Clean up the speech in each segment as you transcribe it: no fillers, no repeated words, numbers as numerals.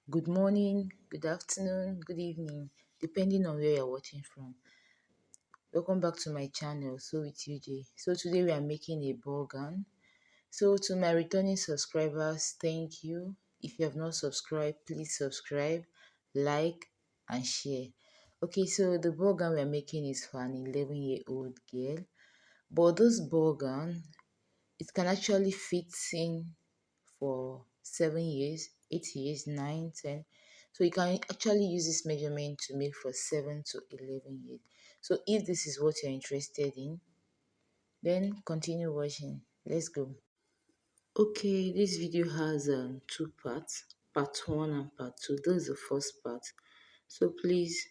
Good morning, good afternoon, good evening, depending on where you're watching from. Welcome back to my channel, So with UJ. So today we are making a ball gown. So to my returning subscribers, thank you. If you have not subscribed, please subscribe, like, and share. Okay, so the ball gown we are making is for an 11-year-old girl. But this ball gown, it can actually fit in for 7 years, 8 years, 9, 10. So you can actually use this measurement to make for 7 to 11 years. So if this is what you're interested in, then continue watching. Let's go. Okay, this video has two parts, part 1 and part 2. This is the first part. So please,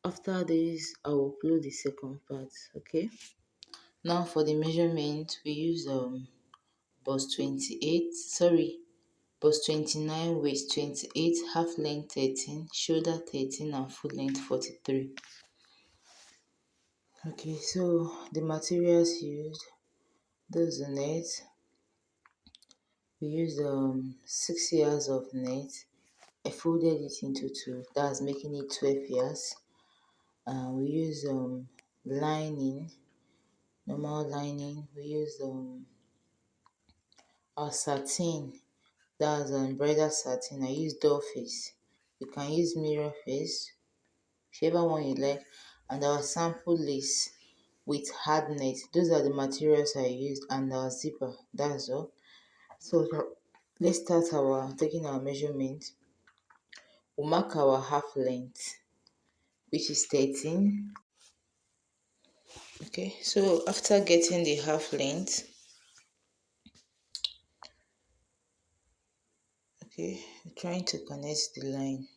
after this, I will upload the second part. Okay. Now for the measurement, we use bust 28. Sorry, bust 29, waist 28, half length 13, shoulder 13, and full length 43. Okay, so the materials used, those are net. We used 6 yards of net. I folded it into two, that's making it 12 yards. We use lining, normal lining. We use our satin, that's bridal satin. I use doll face. You can use mirror face, whichever one you like, and our sample lace with hard net. Those are the materials I used, and our zipper. That's all. So let's start our taking our measurement. We'll mark our half length, which is 13. Okay, so after getting the half length, okay, I'm trying to connect the line.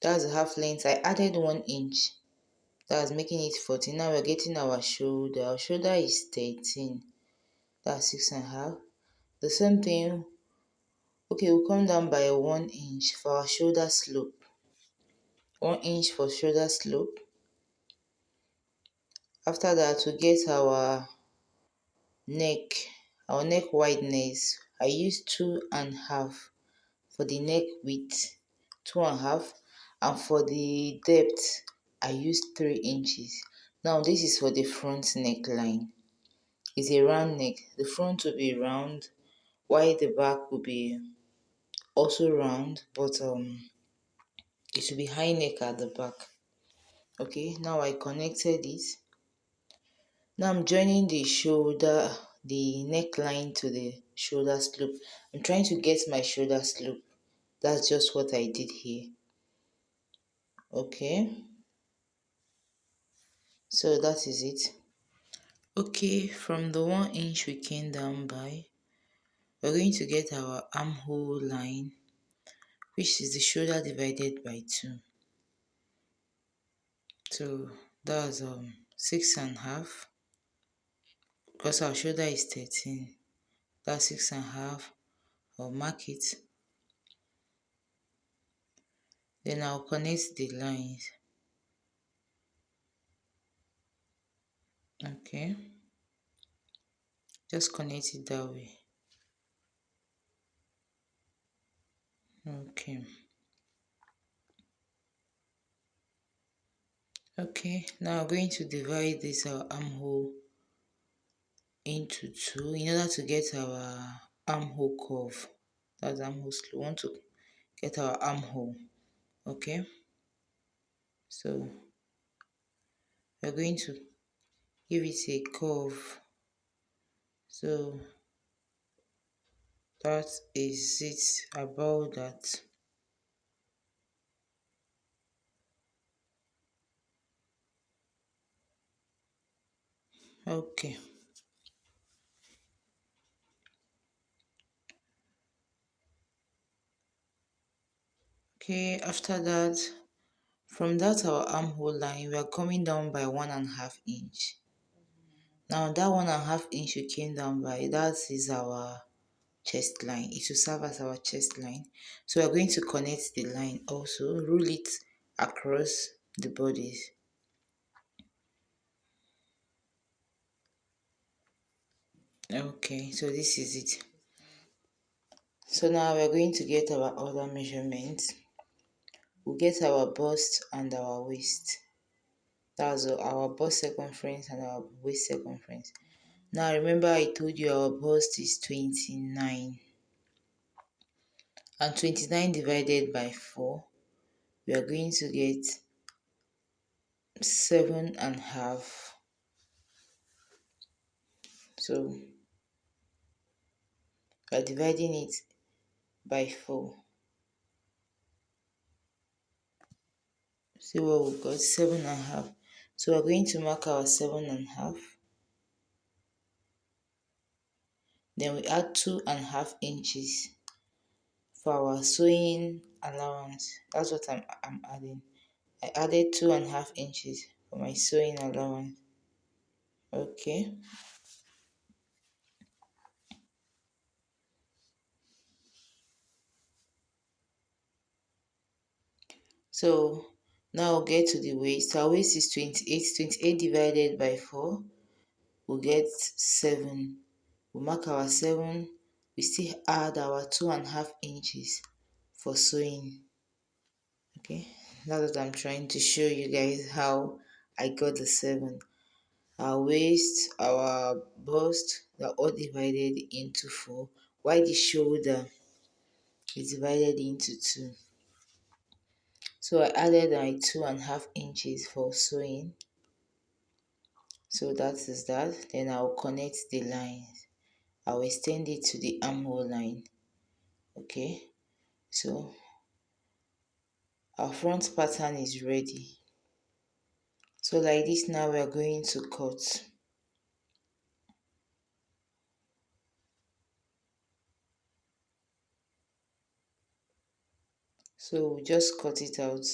That's the half length. I added 1 inch. That's making it 14. Now we're getting our shoulder. Our shoulder is 13. That's 6.5. The same thing. Okay, we'll come down by 1 inch for our shoulder slope. 1 inch for shoulder slope. After that, we get neck, our neck wideness. I use 2.5 for the neck width, 2.5, and for the depth, I use 3 inches. Now this is for the front neckline. It's a round neck. The front will be round, while the back will be also round, but it should be high neck at the back. Okay, now I connected it. Now I'm joining the shoulder, the neckline to the shoulder slope. I'm trying to get my shoulder slope. That's just what I did here. Okay, so that is it. Okay, from the 1 inch we came down by, we're going to get our armhole line, which is the shoulder divided by 2. So that's 6.5, because our shoulder is 13. That's 6.5. I'll mark it. Then I'll connect the lines. Okay, just connect it that way. Okay. Okay, now I'm going to divide this our armhole into 2 in order to get our armhole curve. That's armhole slope. We want to get our armhole. Okay, so we're going to give it a curve. So that is it about that. Okay. Okay, after that, from that our armhole line, we are coming down by 1.5 inch. Now that 1.5 inch we came down by, that is our chest line. It will serve as our chest line. So we're going to connect the line also, rule it across the bodies. Okay, so this is it. So now we're going to get our other measurements. We'll get our bust and our waist. That's our bust circumference and our waist circumference. Now remember I told you our bust is 29, and 29 divided by 4, we are going to get 7.5. So we are dividing it by 4. See what we got? 7.5. So we're going to mark our 7.5. Then we add 2.5 inches for our sewing allowance. That's what I'm adding. I added 2.5 inches for my sewing allowance. Okay. So now we'll get to the waist. Our waist is 28. 28 divided by 4, we'll get 7. We'll mark our 7. We still add our 2.5 inches for sewing. Okay, that's what I'm trying to show you guys how I got the 7. Our waist, our bust, they're all divided into 4, while the shoulder is divided into 2. So I added my 2.5 inches for sewing. So that is that. Then I'll connect the lines. I'll extend it to the armhole line. Okay, so our front pattern is ready. So like this, now we are going to cut. So we just cut it out.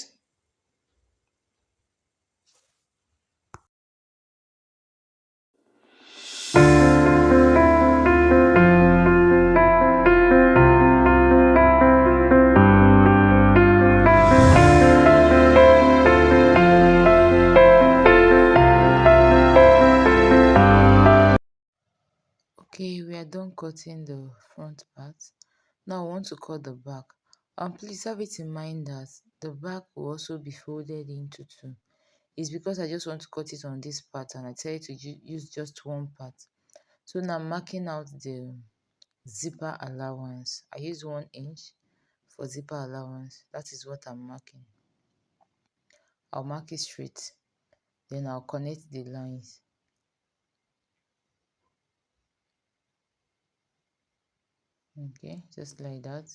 Okay, we are done cutting the front part. Now I want to cut the back. Please have it in mind that the back will also be folded into 2. It's because I just want to cut it on this part and I tell you to use just one part. So now I'm marking out the zipper allowance. I use 1 inch for zipper allowance. That is what I'm marking. I'll mark it straight. Then I'll connect the lines. Okay, just like that.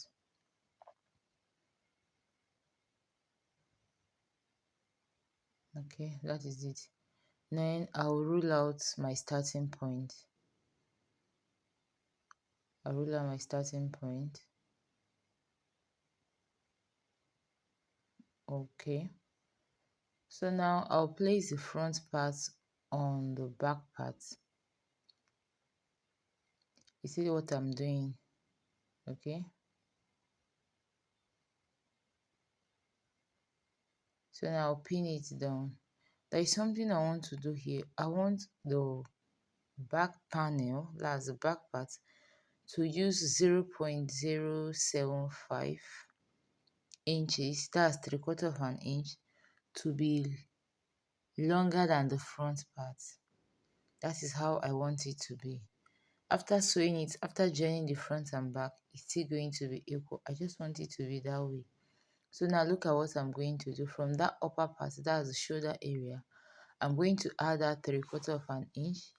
Okay, that is it. Then I'll rule out my starting point. I'll rule out my starting point. Okay. So now I'll place the front part on the back part. You see what I'm doing? Okay. So now I'll pin it down. There is something I want to do here. I want the back panel, that's the back part, to use 0.075 inches, that's 3/4 of an inch, to be longer than the front part. That is how I want it to be. After sewing it, after joining the front and back, it's still going to be equal. I just want it to be that way. So now look at what I'm going to do. From that upper part, that's the shoulder area, I'm going to add that 3/4 of an inch.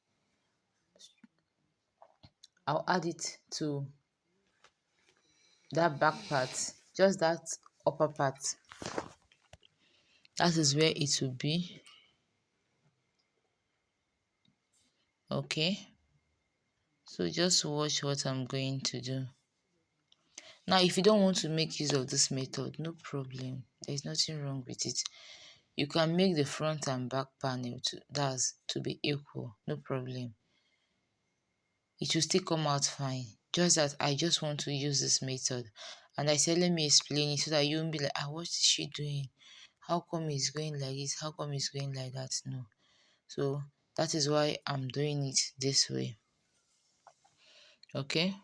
I'll add it to that back part, just that upper part. That is where it will be. Okay. So just watch what I'm going to do. Now, if you don't want to make use of this method, no problem. There's nothing wrong with it. You can make the front and back panel to be equal, no problem. It will still come out fine. Just that I just want to use this method. And I said, let me explain it so that you won't be like, what is she doing? How come it's going like this? How come it's going like that? No. So that is why I'm doing it this way. Okay.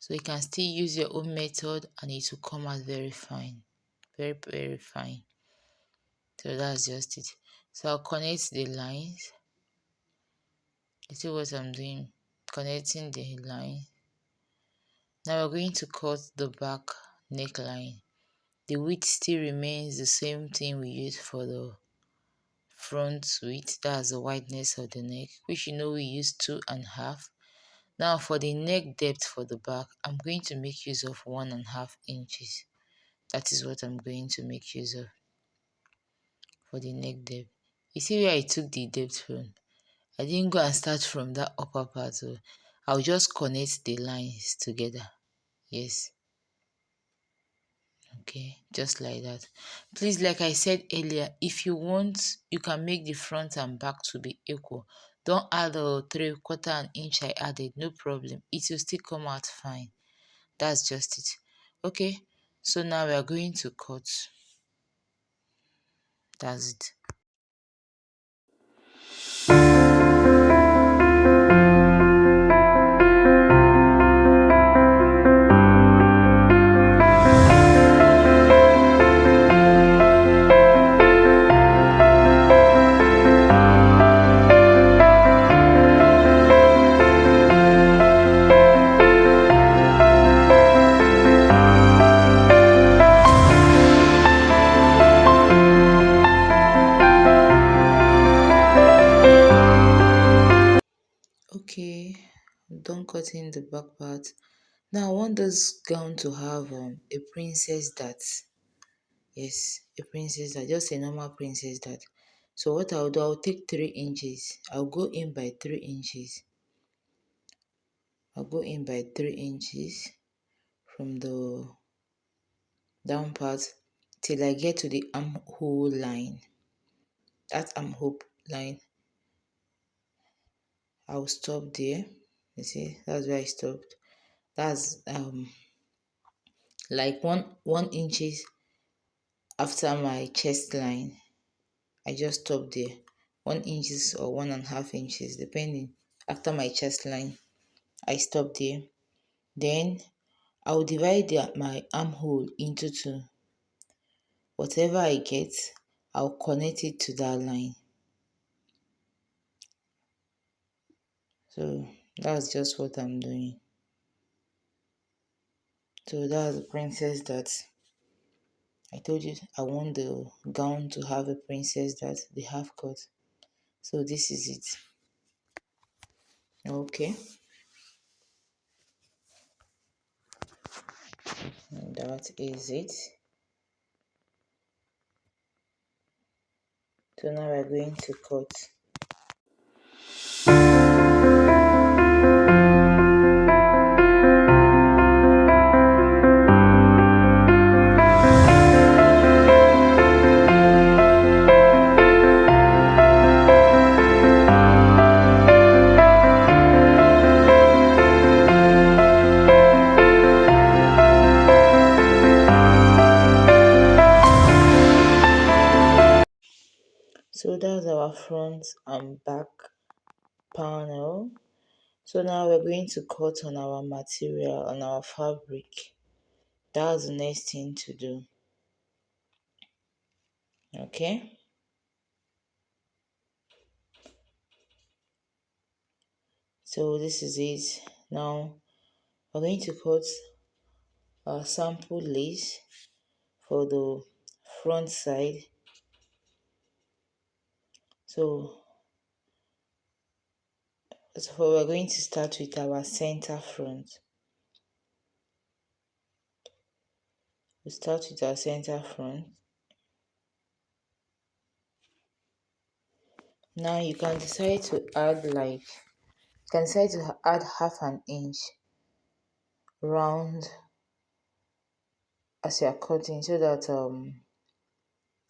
So you can still use your own method and it will come out very fine. Very, very fine. So that's just it. So I'll connect the lines. You see what I'm doing? Connecting the line. Now we're going to cut the back neckline. The width still remains the same thing we used for the front width. That's the wideness of the neck, which we use 2.5. Now for the neck depth for the back, I'm going to make use of 1.5 inches. That is what I'm going to make use of for the neck depth. You see where I took the depth from? I didn't go and start from that upper part. So I'll just connect the lines together. Yes. Okay, just like that. Please, like I said earlier, if you want, you can make the front and back to be equal. Don't add a 3/4 an inch I added, no problem. It will still come out fine. That's just it. Okay, so now we are going to cut. That's it. Okay, I'm done cutting the back part. Now I want this gown to have a princess dart. Yes, a princess dart, just a normal princess dart. So what I'll do, I'll take 3 inches. I'll go in by 3 inches. I'll go in by 3 inches from the down part till I get to the armhole line. That armhole line, I'll stop there. You see, that's where I stopped. That's like one inches after my chest line. I just stop there. 1 inches or 1.5 inches, depending. After my chest line, I stop there. Then I'll divide my armhole into two. Whatever I get, I'll connect it to that line. So that's just what I'm doing. So that's the princess that I told you I want the gown to have a princess that they have cut. So this is it. Okay. And that is it. So now we're going to cut. So that's our front and back panel. So now we're going to cut on our material, on our fabric. That's the next thing to do. Okay. So this is it. Now we're going to cut a sample lace for the front side. So we're going to start with our center front. We start with our center front. Now you can decide to add half an inch round as you're cutting, so that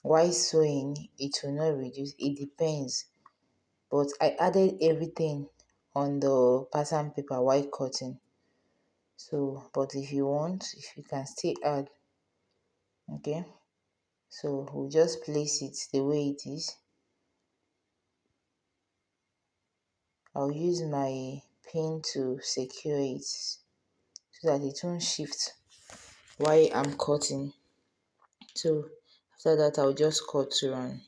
while sewing it will not reduce. It depends, but I added everything on the pattern paper while cutting. So but if you want, if you can still add. Okay, so we'll just place it the way it is. I'll use my pin to secure it so that it won't shift while I'm cutting. So after that, I'll just cut to run.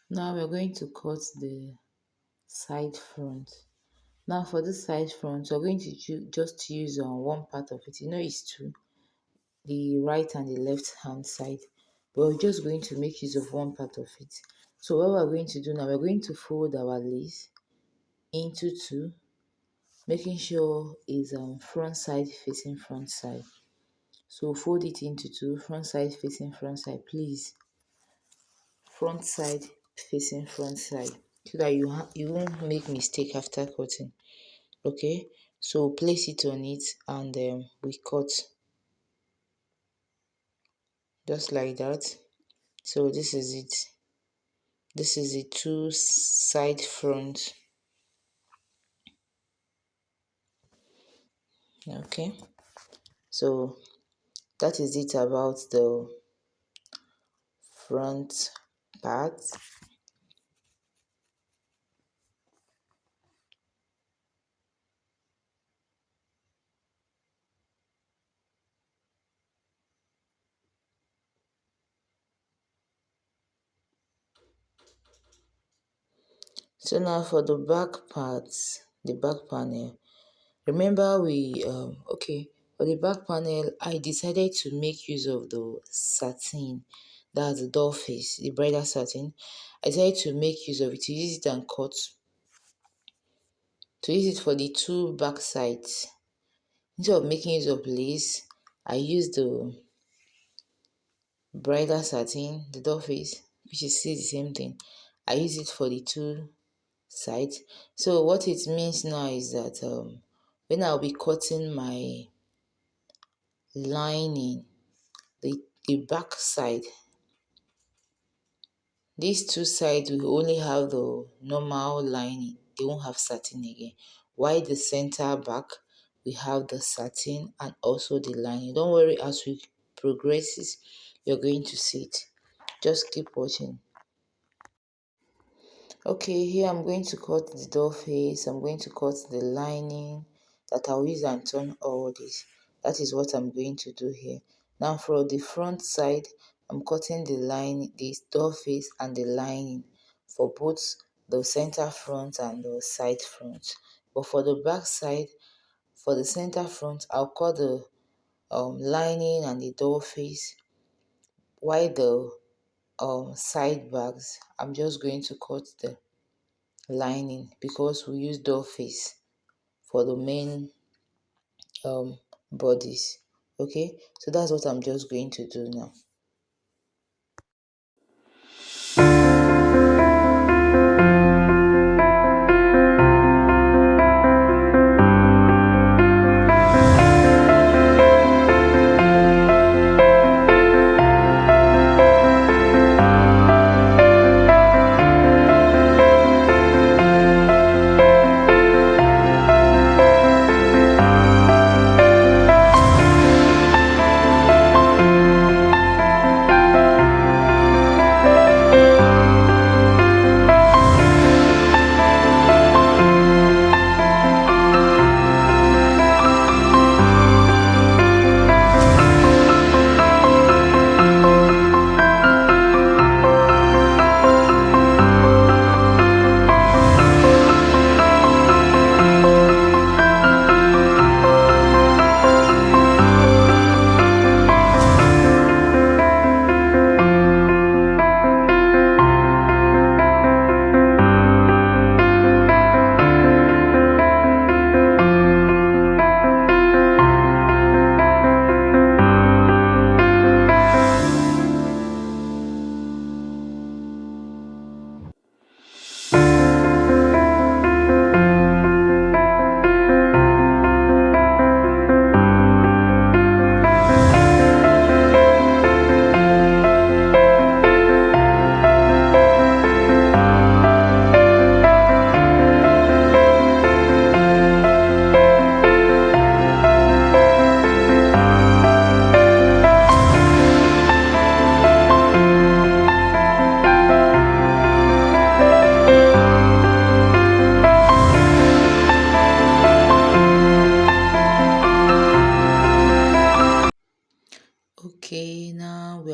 Now we're going to cut the side front. Now for this side front, we're going to just use one part of it. It's two, the right and the left hand side. But we're just going to make use of one part of it. So what we're going to do now, we're going to fold our lace into two, making sure it's front side facing front side. So fold it into two, front side facing front side, please. Front side facing front side, so that you won't make mistake after cutting. Okay, so place it on it and we cut just like that. So this is it. This is the two side front. Okay, so that is it about the front part. So now for the back parts, the back panel. Remember okay, for the back panel, I decided to make use of the satin, that's the doll face, the bridal satin. I decided to make use of it, to use it and cut, to use it for the two back sides. Instead of making use of lace, I used the bridal satin, the doll face, which is still the same thing. I use it for the two sides. So what it means now is that when I'll be cutting my lining, the back side, these two sides will only have the normal lining, they won't have satin again, while the center back we have the satin and also the lining. Don't worry, as we progresses you're going to see it. Just keep watching. Okay, here I'm going to cut the doll face, I'm going to cut the lining that I'll use and turn all this. That is what I'm going to do here. Now for the front side, I'm cutting the line, the doll face and the lining for both the center front and the side front. But for the back side, for the center front, I'll cut the lining and the doll face, while the side bags, I'm just going to cut the lining because we use doll face for the main bodies. Okay, so that's what I'm just going to do now.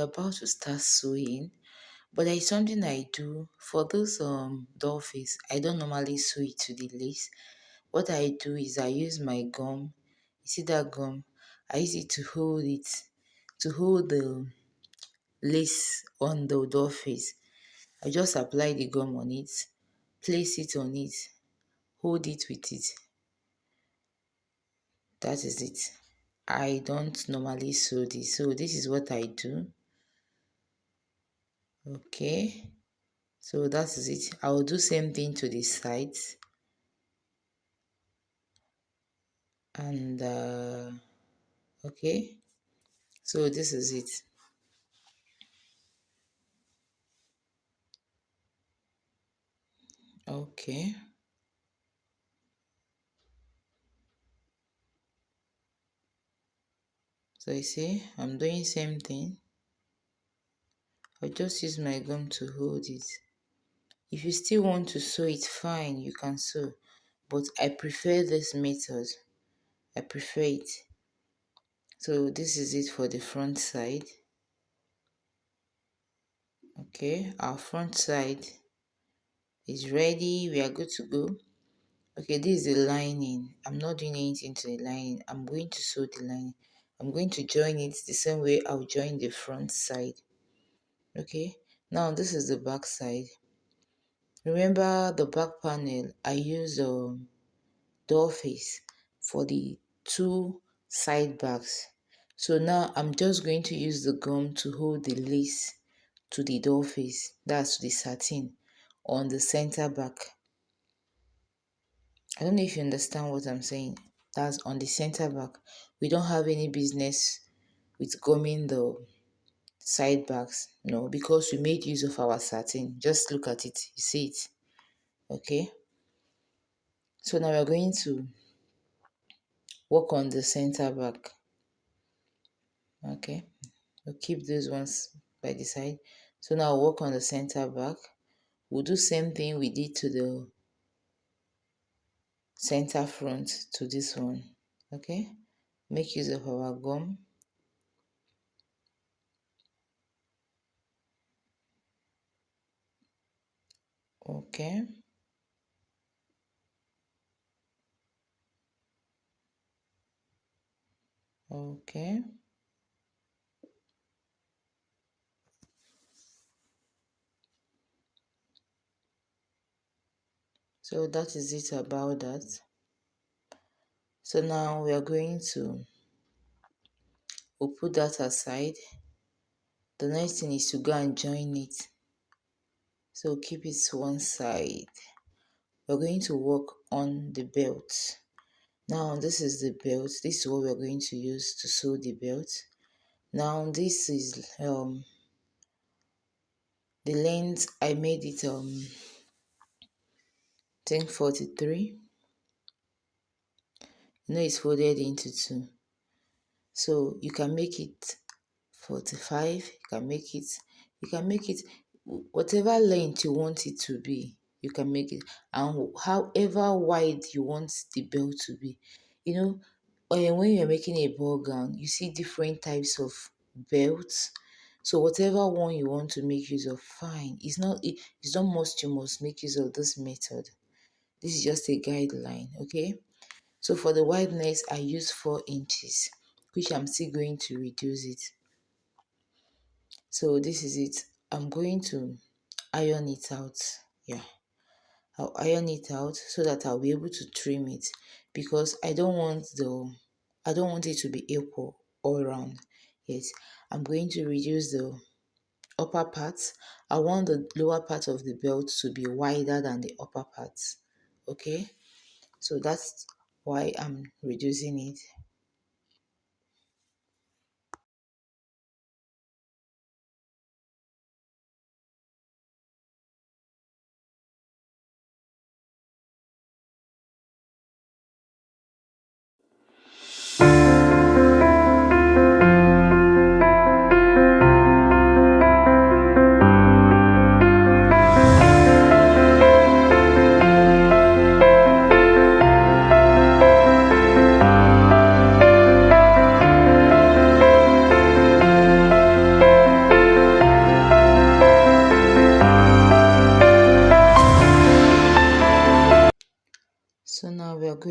about to start sewing, but there is something I do for those doll face. I don't normally sew it to the lace. What I do is I use my gum. You see that gum? I use it to hold the lace on the doll face. I just apply the gum on it, place it on it, hold it with it. That is it. I don't normally sew this, so this is what I do. Okay, so that is it. I will do same thing to the sides, and okay, so this is it. Okay, so you see I'm doing same thing. I just use my gum to hold it. If you still want to sew it, fine, you can sew, but I prefer this method. I prefer it. So this is it for the front side. Okay, our front side is ready. We are good to go. Okay, this is the lining. I'm not doing anything to the lining. I'm going to sew the lining. I'm going to join it the same way I'll join the front side. Okay, now this is the back side. Remember the back panel, I used doll face for the two side backs. So now I'm just going to use the gum to hold the lace to the doll face, that's the satin, on the center back. I don't know if you understand what I'm saying. That's on the center back. We don't have any business with gumming the side backs, no, because we made use of our satin. Just look at it, you see it. Okay, so now we're going to work on the center back. Okay, we'll keep those ones by the side. So now I'll work on the center back. We'll do same thing we did to the center front to this one. Okay, make use of our gum. Okay, okay, so that is it about that. So now we are going to, we'll put that aside. The next thing is to go and join it. So keep it to one side. We're going to work on the belt. Now this is the belt. This is what we're going to use to sew the belt. Now this is the length. I made it 1043. You know it's folded into two, so you can make it 45. You can make it whatever length you want it to be. You can make it, and however wide you want the belt to be. You know, when you're making a ball gown, you see different types of belts. So whatever one you want to make use of, fine. It's not must you must make use of this method. This is just a guideline, okay? So for the wideness, I use 4 inches, which I'm still going to reduce it. So this is it. I'm going to iron it out. Yeah, I'll iron it out so that I'll be able to trim it, because I don't want it to be equal all around. Yes, I'm going to reduce the upper part. I want the lower part of the belt to be wider than the upper part. Okay, so that's why I'm reducing it.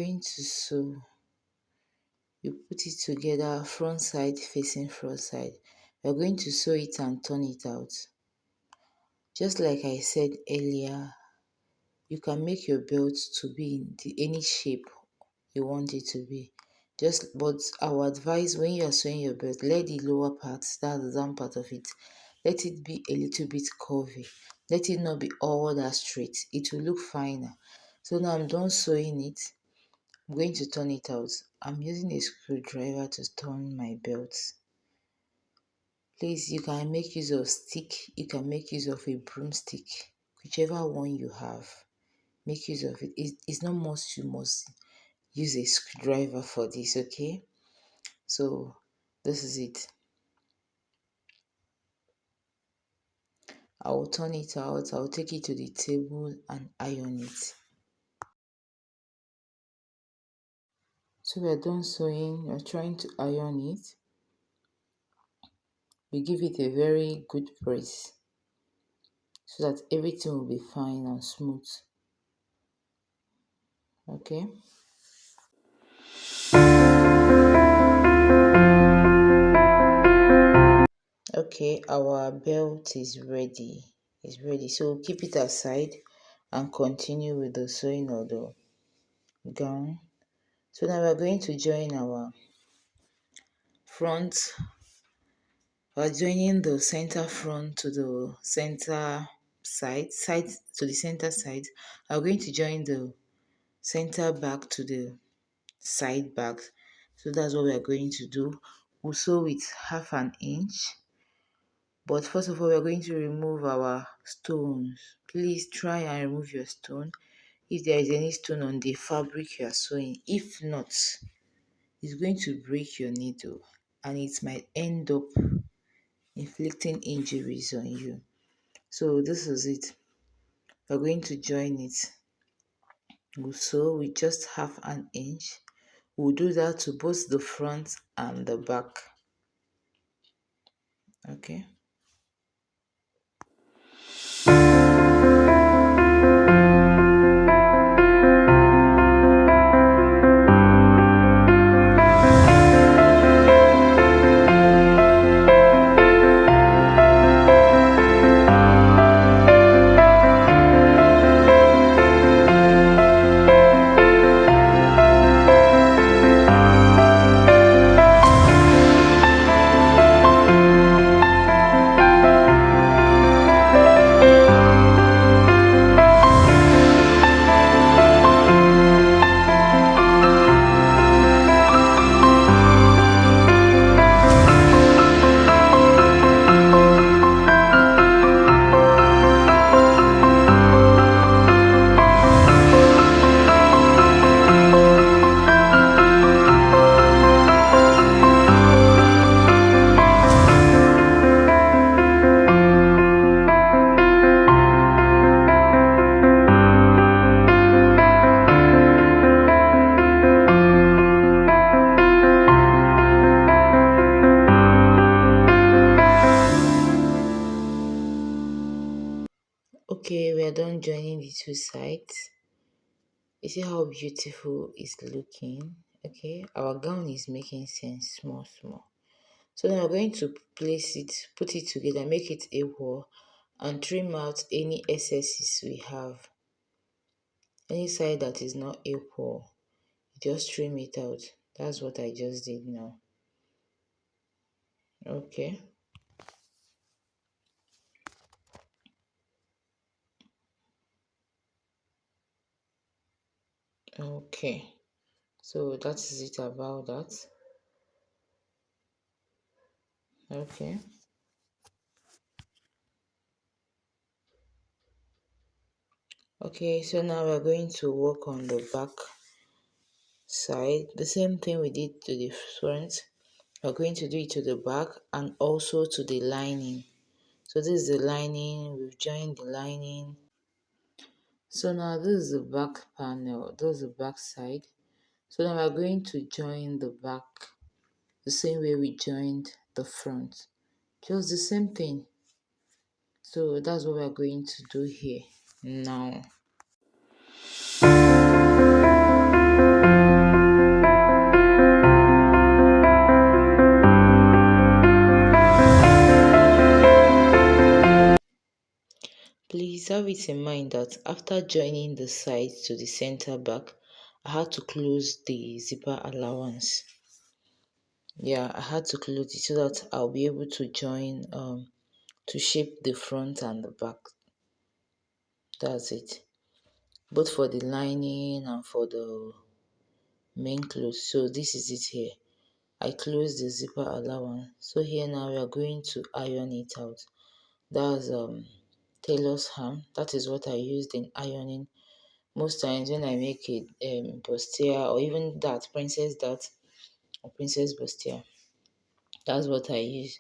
going to sew. You put it together, front side facing front side. We're going to sew it and turn it out. Just like I said earlier, you can make your belt to be in any shape you want it to be. But our advice, when you are sewing your belt, let the lower part, that's the down part of it, let it be a little bit curvy. Let it not be all that straight. It will look finer. So now I'm done sewing it. I'm going to turn it out. I'm using a screwdriver to turn my belt. Please, you can make use of stick, you can make use of a broomstick, whichever one you have. Make use of it. It's not must you must use a screwdriver for this, okay? So this is it. I will turn it out. I'll take it to the table and iron it. So we're done sewing. We're trying to iron it. We give it a very good press so that everything will be fine and smooth. Okay. Okay, our belt is ready. It's ready. So keep it aside and continue with the sewing of the gown. So now we're going to join our front. We're joining the center front to the center side to the center side. We're going to join the center back to the side back. So that's what we're going to do. We'll sew with 1/2 inch. But first of all, we're going to remove our stones. Please try and remove your stone if there is any stone on the fabric you are sewing. If not, it's going to break your needle and it might end up inflicting injuries on you. So this is it. We're going to join it. We'll sew with just 1/2 inch. We'll do that to both the front and the back. Okay. Okay, we are done joining the two sides. You see how beautiful it's looking. Okay, our gown is making sense small. So now we're going to place it, put it together, make it equal, and trim out any excesses we have. Any side that is not equal, just trim it out. That's what I just did now. Okay. Okay. So that is it about that. Okay. Okay, so now we're going to work on the back side. The same thing we did to the front. We're going to do it to the back and also to the lining. So this is the lining, we've joined the lining. So now this is the back panel, this is the back side. So now we're going to join the back the same way we joined the front. Just the same thing. So that's what we're going to do here now. have it in mind that after joining the side to the center back, I had to close the zipper allowance. Yeah, I had to close it so that I'll be able to join to shape the front and the back. That's it. Both for the lining and for the main clothes. So this is it here. I close the zipper allowance. So here now we are going to iron it out. That's tailor's ham. That is what I used in ironing most times when I make a bustier, or even that princess that or princess bustier. That's what I use.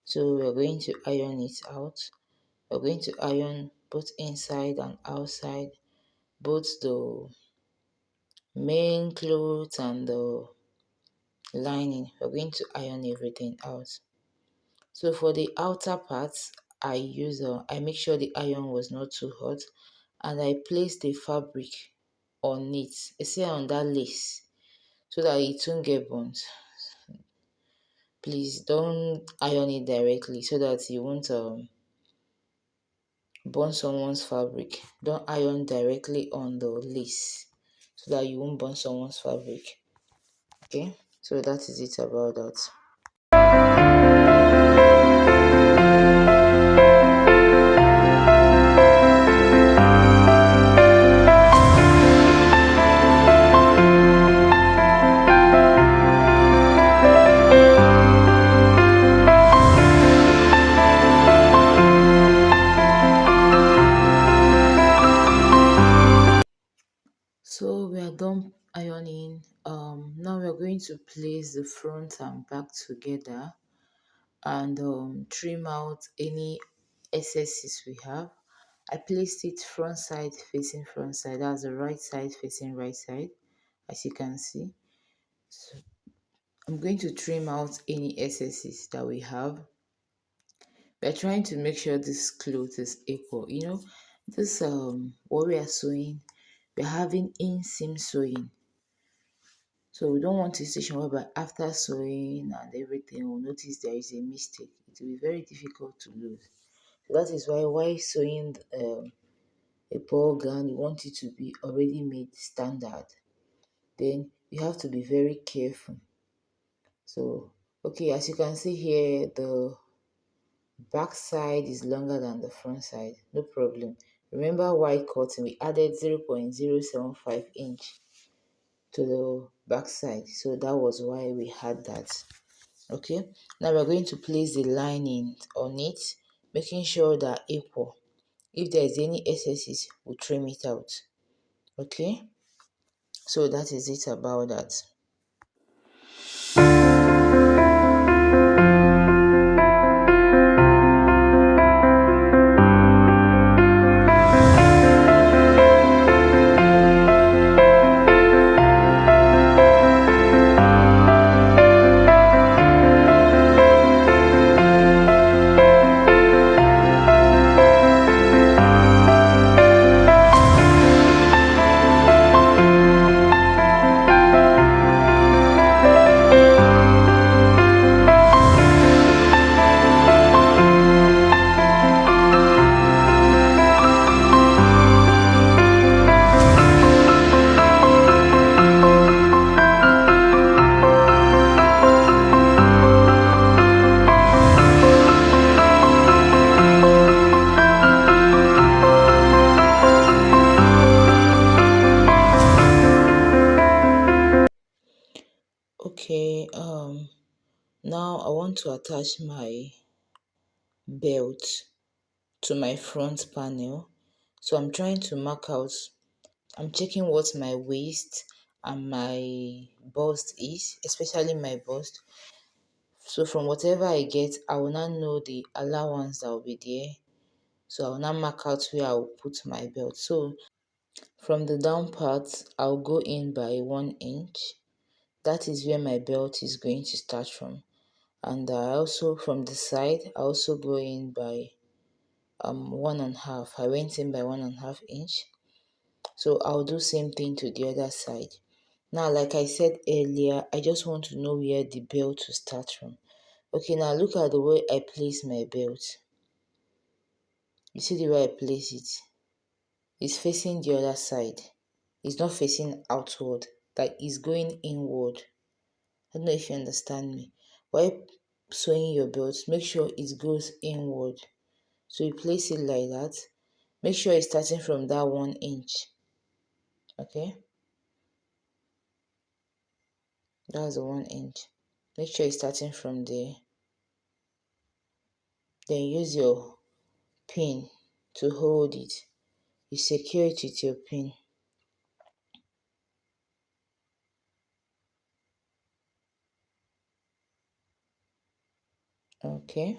So we're going to iron it out. We're going to iron both inside and outside, both the main clothes and the lining. We're going to iron everything out. So for the outer parts, I make sure the iron was not too hot, and I place the fabric on it, especially on that lace, so that it won't get burnt. Please don't iron it directly so that you won't burn someone's fabric. Don't iron directly on the lace so that you won't burn someone's fabric. Okay, so that is it about that. So we are done ironing. Now we are going to place the front and back together and trim out any excesses we have. I placed it front side facing front side. That's the right side facing right side, as you can see. So I'm going to trim out any excesses that we have. We're trying to make sure this cloth is equal. This what we are sewing, we're having inseam sewing. So we don't want a situation whereby after sewing and everything, we'll notice there is a mistake. It will be very difficult to lose. So that is why sewing a ball gown, you want it to be already made standard. Then you have to be very careful. So, okay, as you can see here, the back side is longer than the front side. No problem. Remember white cotton, we added 0.075 inch to the back side. So that was why we had that. Okay, now we're going to place the lining on it, making sure that equal. If there is any excesses, we'll trim it out. Okay, so that is it about that. Okay, now I want to attach my belt to my front panel. So I'm trying to mark out, I'm checking what my waist and my bust is, especially my bust. So from whatever I get, I will now know the allowance that will be there. So I will now mark out where I will put my belt. So from the down part, I'll go in by 1 inch. That is where my belt is going to start from. And I also from the side, I also go in by 1.5. I went in by 1.5 inch. So I'll do same thing to the other side. Now, like I said earlier, I just want to know where the belt to start from. Okay, now look at the way I place my belt. You see the way I place it? It's facing the other side. It's not facing outward. That is going inward. I don't know if you understand me. While sewing your belt, make sure it goes inward. So you place it like that. Make sure it's starting from that 1 inch. Okay? That's the 1 inch. Make sure it's starting from there. Then use your pin to hold it. You secure it with your pin. Okay,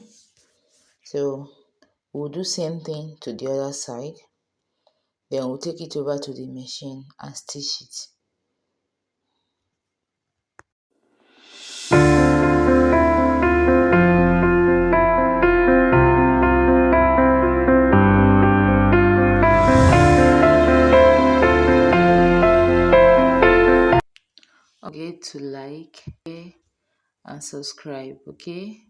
so we'll do same thing to the other side. Then we'll take it over to the machine and stitch it. Forget to like, share, and subscribe. Okay.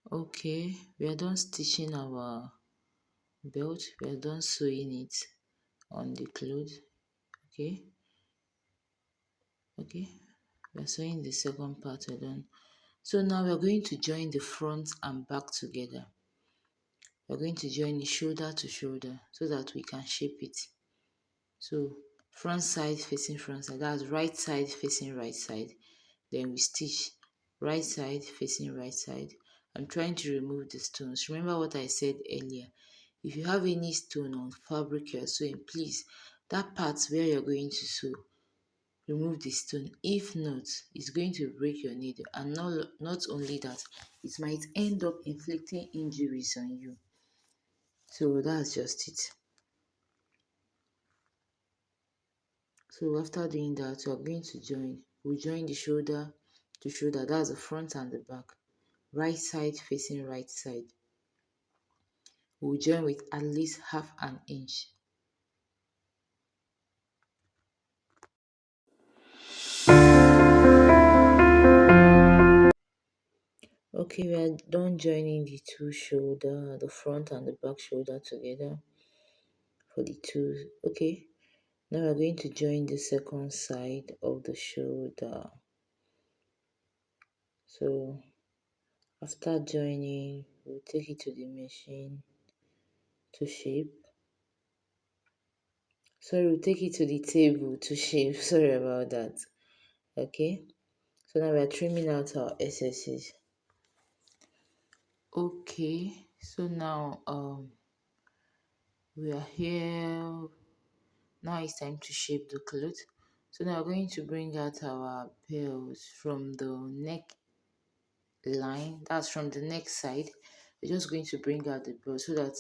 Okay, we are done stitching our belt. We are done sewing it on the clothes. Okay. Okay, we are sewing the second part. We're done. So now we're going to join the front and back together. We're going to join the shoulder to shoulder so that we can shape it. So front side facing front side, that's right side facing right side. Then we stitch right side facing right side. I'm trying to remove the stones. Remember what I said earlier. If you have any stone on fabric you're sewing, please, that part where you're going to sew, remove the stone. If not, it's going to break your needle, and not only that, it might end up inflicting injuries on you. So that's just it. So after doing that, we are going to we'll join the shoulder to shoulder, that's the front and the back, right side facing right side. We'll join with at least half an inch. Okay, we are done joining the two shoulder, the front and the back shoulder together for the two. Okay, now we're going to join the second side of the shoulder. So after joining, we'll take it to the machine to shape. Sorry, we'll take it to the table to shape. Sorry about that. Okay, so now we're trimming out our excesses. Okay, so now we are here. Now it's time to shape the cloth. So now we're going to bring out our belt from the neck line, that's from the neck side. We're just going to bring out the belt so that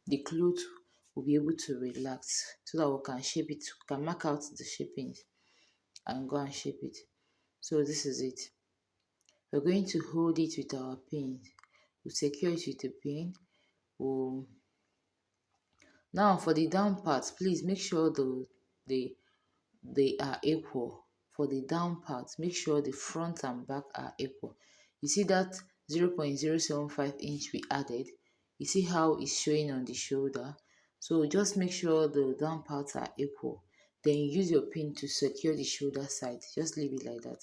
the cloth will be able to relax, so that we can shape it, we can mark out the shapings and go and shape it. So this is it. We're going to hold it with our pin. We'll secure it with a pin. We'll Now for the down part, please make sure the they are equal. For the down part, make sure the front and back are equal. You see that 0.075 inch we added? You see how it's showing on the shoulder? So just make sure the down parts are equal. Then use your pin to secure the shoulder side. Just leave it like that.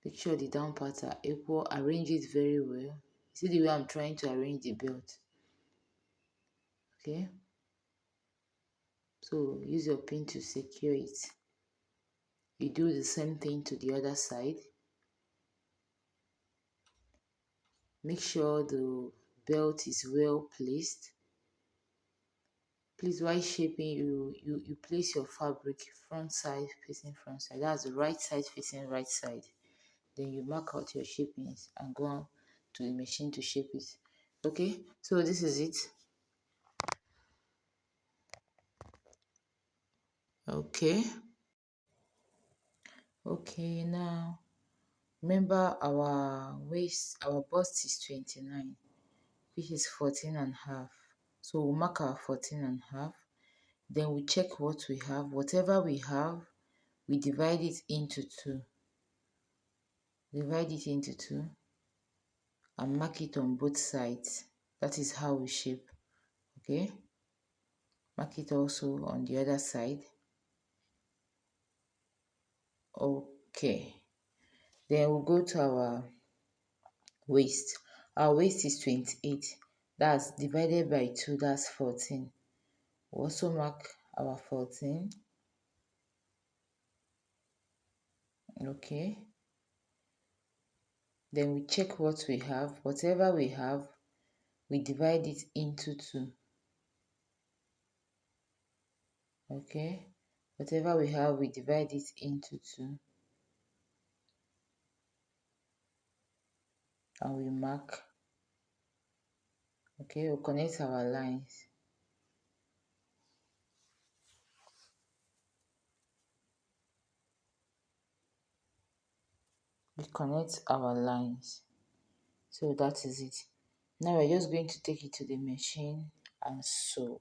Make sure the down parts are equal. Arrange it very well. See the way I'm trying to arrange the belt. Okay? So use your pin to secure it. You do the same thing to the other side. Make sure the belt is well placed. Please, while shaping, you place your fabric front side facing front side. That's the right side facing right side. Then you mark out your shapings and go on to the machine to shape it. Okay, so this is it. Okay. Okay, now remember our waist, our bust is 29, which is 14 and a half. So we'll mark our 14 and a half. Then we check what we have. Whatever we have, we divide it into two and mark it on both sides. That is how we shape. Okay, mark it also on the other side. Okay, then we'll go to our waist. Our waist is 28. That's divided by 2, that's 14. We'll also mark our 14. Okay, then we check what we have. Whatever we have, we divide it into 2. Okay, whatever we have, we divide it into 2 and we mark. Okay, we'll connect our lines. We connect our lines. So that is it. Now we're just going to take it to the machine and sew.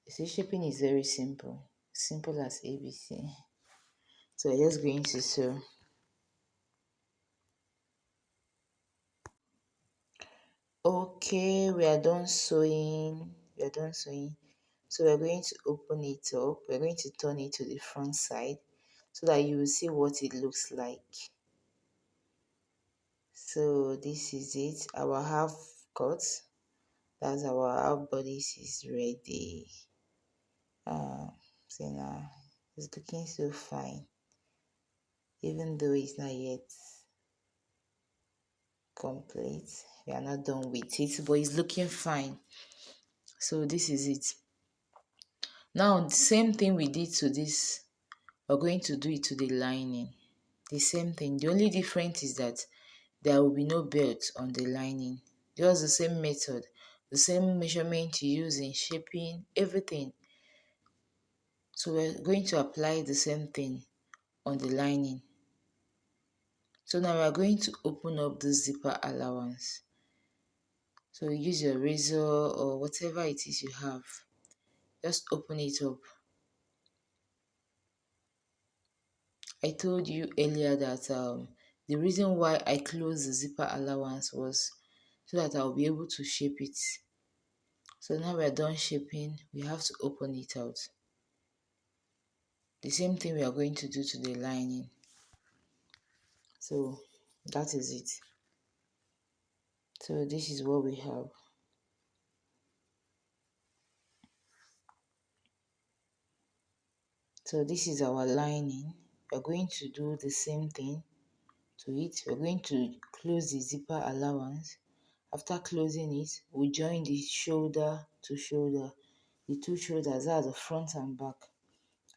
You see, shaping is very simple. Simple as ABC. So we're just going to sew. Okay, we are done sewing. We are done sewing. So we're going to open it up. We're going to turn it to the front side so that you will see what it looks like. So this is it. Our half cut. That's our half bodice is ready. See now, it's looking so fine, even though it's not yet complete. We are not done with it, but it's looking fine. So this is it. Now the same thing we did to this, we're going to do it to the lining. The same thing. The only difference is that there will be no belt on the lining. Just the same method, the same measurement you use in shaping, everything. So we're going to apply the same thing on the lining. So now we are going to open up the zipper allowance. So use your razor or whatever it is you have. Just open it up. I told you earlier that the reason why I closed the zipper allowance was so that I'll be able to shape it. So now we're done shaping, we have to open it out. The same thing we are going to do to the lining. So that is it. So this is what we have. So this is our lining. We're going to do the same thing to it. We're going to close the zipper allowance. After closing it, we join the shoulder to shoulder. The two shoulders are the front and back.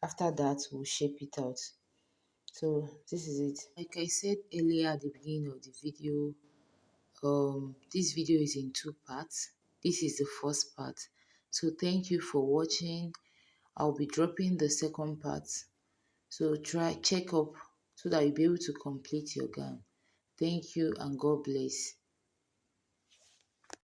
After that, we'll shape it out. So this is it. Like I said earlier at the beginning of the video, this video is in 2 parts. This is the first part. So thank you for watching. I'll be dropping the second part. So check up so that you'll be able to complete your gown. Thank you and God bless.